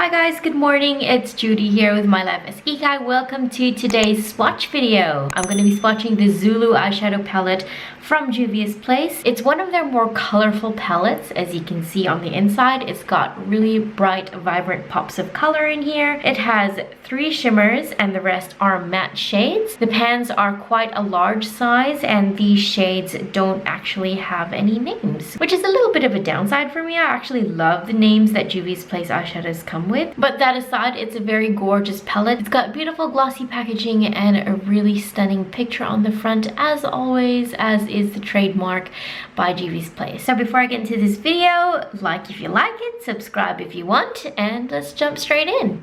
Hi guys, good morning. It's Judy here with my Life as Kikay. Welcome to today's swatch video. I'm going to be swatching the Zulu eyeshadow palette from Juvia's place. It's one of their more colorful palettes. As you can see on the inside, it's got really bright, vibrant pops of color in here. It has 3 shimmers and the rest are matte shades. The pans are quite a large size and these shades don't actually have any names, which is a little bit of a downside for me. I actually love the names that Juvia's place eyeshadows come with. But that aside, it's a very gorgeous palette. It's got beautiful glossy packaging and a really stunning picture on the front, as always, as is the trademark by Juvia's place. So before I get into this video, like if you like it, subscribe if you want, and let's jump straight in.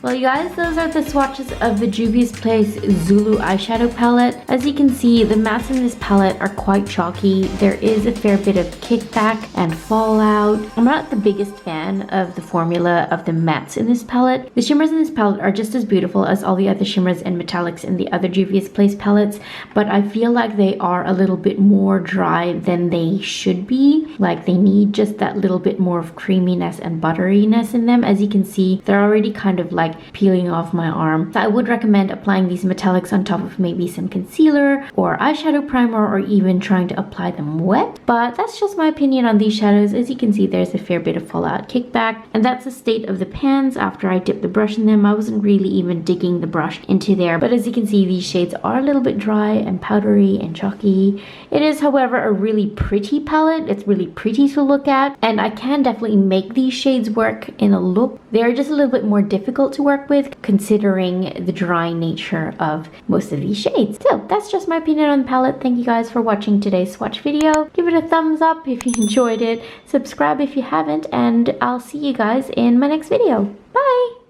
Well, you guys, those are the swatches of the Juvia's Place Zulu eyeshadow palette. As you can see, the mattes in this palette are quite chalky. There is a fair bit of kickback and fallout. I'm not the biggest fan of the formula of the mattes in this palette. The shimmers in this palette are just as beautiful as all the other shimmers and metallics in the other Juvia's Place palettes, but I feel like they are a little bit more dry than they should be. Like, they need just that little bit more of creaminess and butteriness in them. As you can see, they're already kind of like peeling off my arm. So I would recommend applying these metallics on top of maybe some concealer or eyeshadow primer, or even trying to apply them wet. But that's just my opinion on these shadows. As you can see, there's a fair bit of fallout kickback, and that's the state of the pans after I dipped the brush in them. I wasn't really even digging the brush into there, but as you can see, these shades are a little bit dry and powdery and chalky. It is, however, a really pretty palette. It's really pretty to look at, and I can definitely make these shades work in a look. They're just a little bit more difficult to work with, considering the dry nature of most of these shades. So that's just my opinion on the palette. Thank you guys for watching today's swatch video. Give it a thumbs up if you enjoyed it, subscribe if you haven't, and I'll see you guys in my next video. Bye!